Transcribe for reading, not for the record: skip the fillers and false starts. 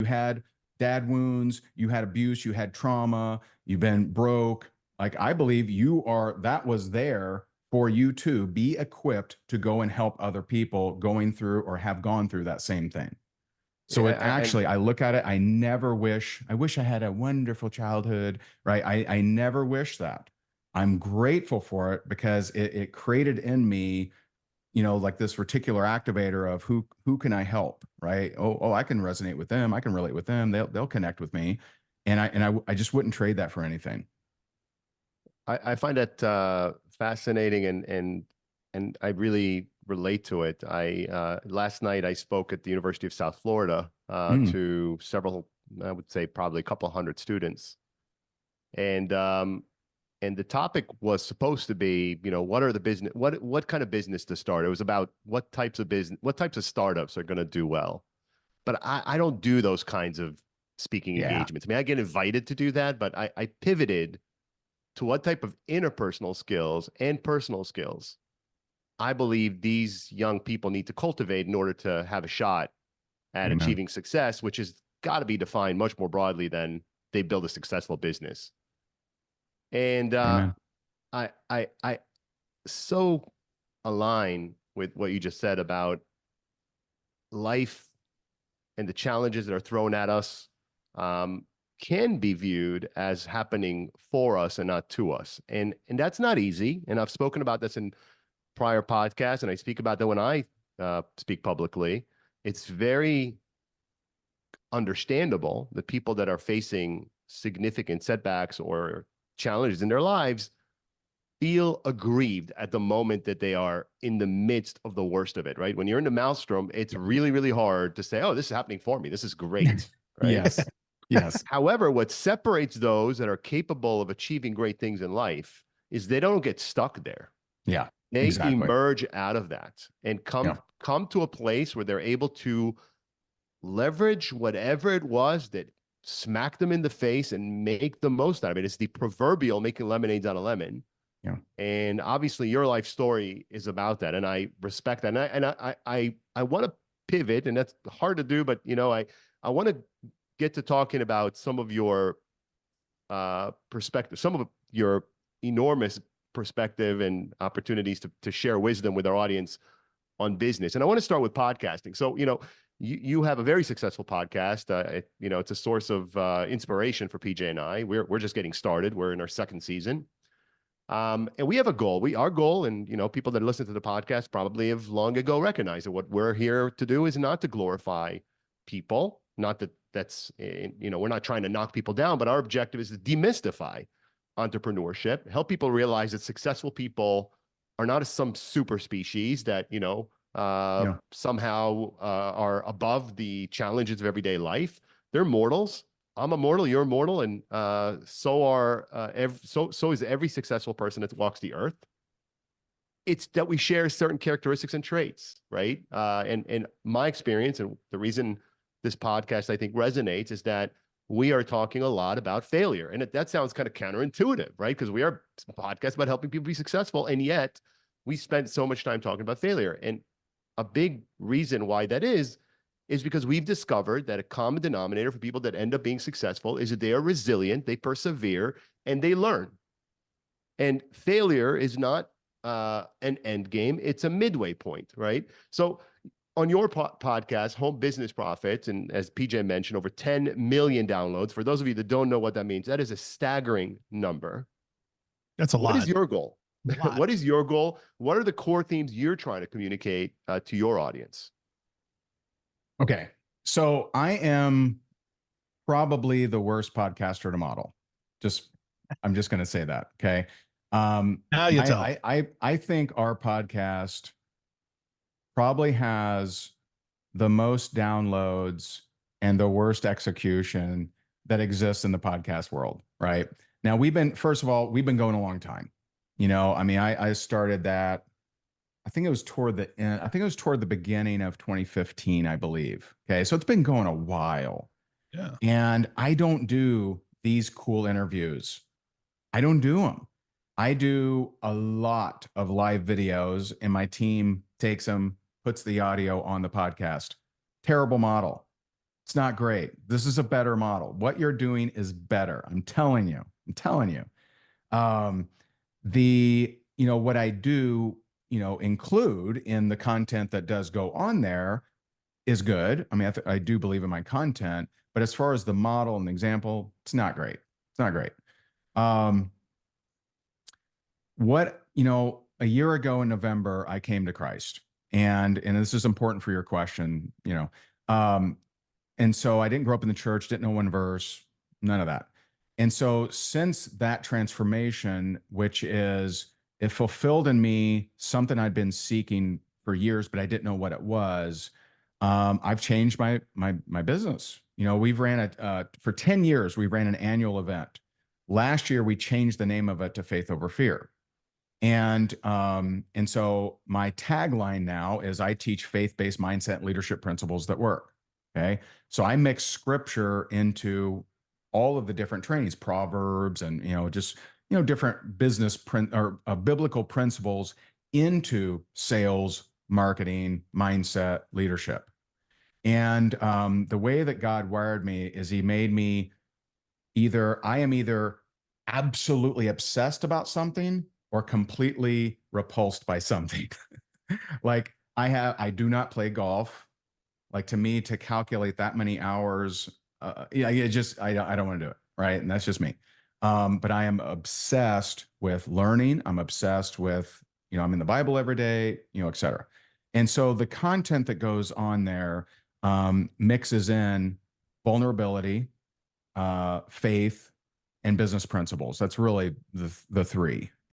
had dad wounds, you had abuse, you had trauma, you've been broke. Like, I believe that was there for you to be equipped to go and help other people going through or have gone through that same thing. So I look at it, I wish I had a wonderful childhood, right? I never wish that. I'm grateful for it because it created in me, like this reticular activator of who can I help, right? Oh, I can resonate with them. I can relate with them. They'll connect with me. And I just wouldn't trade that for anything. I find that fascinating, and I really relate to it. Last night I spoke at the University of South Florida to several, I would say probably a couple hundred students, and the topic was supposed to be, what are the business, what kind of business to start. It was about what types of startups are going to do well. But I don't do those kinds of speaking engagements. I mean, I get invited to do that, but I pivoted to what type of interpersonal skills and personal skills I believe these young people need to cultivate in order to have a shot at Amen. achieving success, which has got to be defined much more broadly than they build a successful business. And I so align with what you just said about life and the challenges that are thrown at us. Can be viewed as happening for us and not to us. And that's not easy. And I've spoken about this in prior podcasts, and I speak about that when I speak publicly. It's very understandable that people that are facing significant setbacks or challenges in their lives feel aggrieved at the moment that they are in the midst of the worst of it, right? When you're in the maelstrom, it's really, really hard to say, oh, this is happening for me. This is great, right? Yes. Yes. However, what separates those that are capable of achieving great things in life is they don't get stuck there. Yeah. They exactly. emerge out of that and come to a place where they're able to leverage whatever it was that smacked them in the face and make the most out of it. It's the proverbial making lemonades out of lemon. Yeah. And obviously your life story is about that. And I respect that. And I want to pivot, and that's hard to do, but I want to get to talking about some of your perspective, some of your enormous perspective and opportunities to share wisdom with our audience on business. And I want to start with podcasting. So, you have a very successful podcast. It's a source of inspiration for PJ and I. We're just getting started. We're in our second season. And we have a goal. Our goal, and people that listen to the podcast probably have long ago recognized that what we're here to do is not to glorify people. Not that we're not trying to knock people down, but our objective is to demystify entrepreneurship, help people realize that successful people are not some super species that somehow are above the challenges of everyday life. They're mortals. I'm a mortal, you're a mortal, and so is every successful person that walks the earth. It's that we share certain characteristics and traits, right? And my experience, and the reason this podcast I think resonates, is that we are talking a lot about failure, and that sounds kind of counterintuitive, right? Because we are a podcast about helping people be successful, and yet we spend so much time talking about failure. And a big reason why that is because we've discovered that a common denominator for people that end up being successful is that they are resilient, they persevere, and they learn. And failure is not an end game, it's a midway point, right? So on your podcast, Home Business Profits, and as PJ mentioned, over 10 million downloads. For those of you that don't know what that means, that is a staggering number. That's a lot. What is your goal? What is your goal? What are the core themes you're trying to communicate to your audience? Okay. So I am probably the worst podcaster to model. I'm just going to say that. Okay. Now you tell. I think our podcast probably has the most downloads and the worst execution that exists in the podcast world. Right now, we've been going a long time. I started that. I think it was toward the end. I think it was toward the beginning of 2015, I believe. Okay. So it's been going a while. Yeah. And I don't do these cool interviews. I don't do them. I do a lot of live videos, and my team takes them, puts the audio on the podcast. Terrible model. It's not great. This is a better model. What you're doing is better. I'm telling you. I'm telling you. Um, what I do, include in the content that does go on there is good. I mean, I do believe in my content, but as far as the model and the example, it's not great. It's not great. Um, a year ago in November, I came to Christ, and this is important for your question, and so I didn't grow up in the church, didn't know one verse, none of that. And so since that transformation, which is it fulfilled in me something I'd been seeking for years, but I didn't know what it was. I've changed my business. We've ran for 10 years, we ran an annual event. Last year, we changed the name of it to Faith Over Fear. And so my tagline now is I teach faith-based mindset leadership principles that work. Okay. So I mix scripture into all of the different trainings, Proverbs, and different business biblical principles into sales, marketing, mindset, leadership. And the way that God wired me is He made me I am either absolutely obsessed about something or completely repulsed by something. Like I do not play golf. Like, to me, to calculate that many hours, I don't want to do it, right? And that's just me. But I am obsessed with learning. I'm obsessed with, I'm in the Bible every day, et cetera. And so the content that goes on there mixes in vulnerability, faith, and business principles. That's really the three.